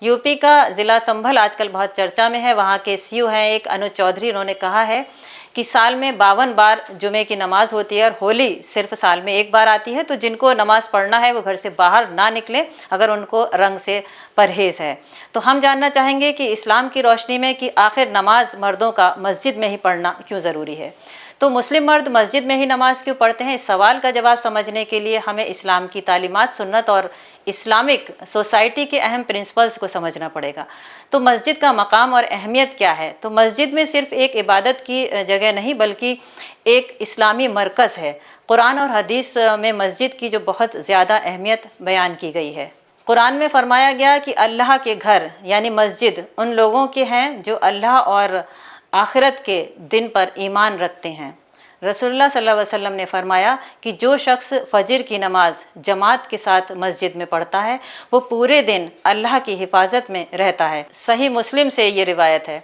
UP का ज़िला संभल आजकल बहुत चर्चा में है। वहाँ के सीयू हैं एक अनुज चौधरी, उन्होंने कहा है कि साल में 52 बार जुमे की नमाज होती है और होली सिर्फ साल में एक बार आती है। तो जिनको नमाज पढ़ना है वो घर से बाहर ना निकले अगर उनको रंग से परहेज़ है। तो हम जानना चाहेंगे कि इस्लाम की रोशनी में कि आखिर नमाज मर्दों का मस्जिद में ही पढ़ना क्यों ज़रूरी है। तो मुस्लिम मर्द मस्जिद में ही नमाज क्यों पढ़ते हैं, इस सवाल का जवाब समझने के लिए हमें इस्लाम की तालीमात, सुन्नत और इस्लामिक सोसाइटी के अहम प्रिंसिपल्स को समझना पड़ेगा। तो मस्जिद का मकाम और अहमियत क्या है। तो मस्जिद में सिर्फ एक इबादत की जगह नहीं बल्कि एक इस्लामी मरकज़ है। कुरान और हदीस में मस्जिद की जो बहुत ज़्यादा अहमियत बयान की गई है। कुरान में फरमाया गया कि अल्लाह के घर यानी मस्जिद उन लोगों के हैं जो अल्लाह और आखिरत के दिन पर ईमान रखते हैं। रसूलुल्लाह सल्लल्लाहु अलैहि वसल्लम ने फरमाया कि जो शख्स फजर की नमाज जमात के साथ मस्जिद में पढ़ता है वो पूरे दिन अल्लाह की हिफाजत में रहता है। सही मुस्लिम से ये रिवायत है।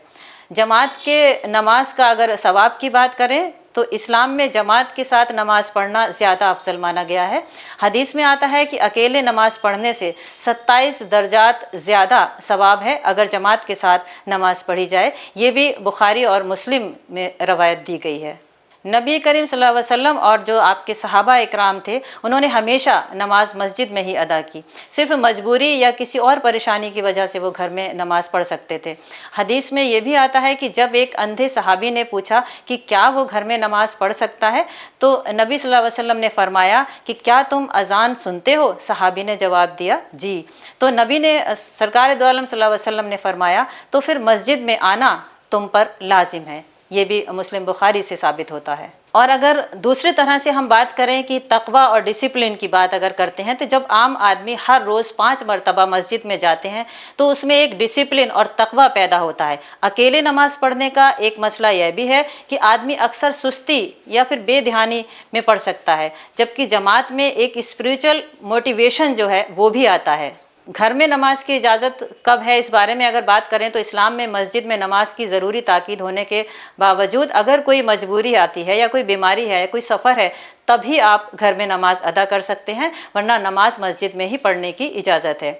जमात के नमाज का अगर सवाब की बात करें तो इस्लाम में जमात के साथ नमाज पढ़ना ज़्यादा अफजल माना गया है। हदीस में आता है कि अकेले नमाज पढ़ने से 27 दर्जात ज़्यादा सवाब है अगर जमात के साथ नमाज पढ़ी जाए। ये भी बुखारी और मुस्लिम में रवायत दी गई है। नबी करीम सल्लल्लाहु अलैहि वसल्लम और जो आपके सहाबा इकराम थे उन्होंने हमेशा नमाज मस्जिद में ही अदा की। सिर्फ मजबूरी या किसी और परेशानी की वजह से वो घर में नमाज पढ़ सकते थे। हदीस में ये भी आता है कि जब एक अंधे सहाबी ने पूछा कि क्या वो घर में नमाज पढ़ सकता है तो नबी सल्लल्लाहु अलैहि वसल्लम ने फरमाया कि क्या तुम अजान सुनते हो। सहाबी ने जवाब दिया जी। तो नबी ने सरकार दो आलम सल्लल्लाहु अलैहि वसल्लम ने फरमाया तो फिर मस्जिद में आना तुम पर लाजिम है। ये भी मुस्लिम बुखारी से साबित होता है। और अगर दूसरी तरह से हम बात करें कि तकवा और डिसिप्लिन की बात अगर करते हैं तो जब आम आदमी हर रोज़ 5 मरतबा मस्जिद में जाते हैं तो उसमें एक डिसिप्लिन और तकवा पैदा होता है। अकेले नमाज पढ़ने का एक मसला यह भी है कि आदमी अक्सर सुस्ती या फिर बेध्यानी में पढ़ सकता है, जबकि जमात में एक स्पिरिचुअल मोटिवेशन जो है वो भी आता है। घर में नमाज की इजाज़त कब है, इस बारे में अगर बात करें तो इस्लाम में मस्जिद में नमाज की ज़रूरी ताकीद होने के बावजूद अगर कोई मजबूरी आती है या कोई बीमारी है, कोई सफ़र है, तभी आप घर में नमाज अदा कर सकते हैं, वरना नमाज मस्जिद में ही पढ़ने की इजाज़त है।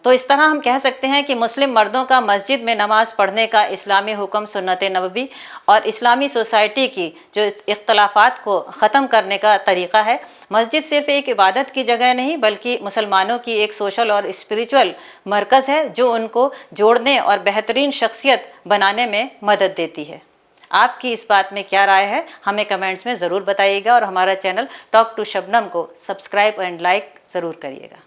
तो इस तरह हम कह सकते हैं कि मुस्लिम मर्दों का मस्जिद में नमाज पढ़ने का इस्लामी हुक्म, सुन्नत नबवी और इस्लामी सोसाइटी की जो इख्तलाफात को ख़त्म करने का तरीक़ा है। मस्जिद सिर्फ एक इबादत की जगह नहीं बल्कि मुसलमानों की एक सोशल और स्पिरिचुअल मरकज़ है जो उनको जोड़ने और बेहतरीन शख्सियत बनाने में मदद देती है। आपकी इस बात में क्या राय है, हमें कमेंट्स में ज़रूर बताइएगा और हमारा चैनल टॉक टू शबनम को सब्सक्राइब एंड लाइक ज़रूर करिएगा।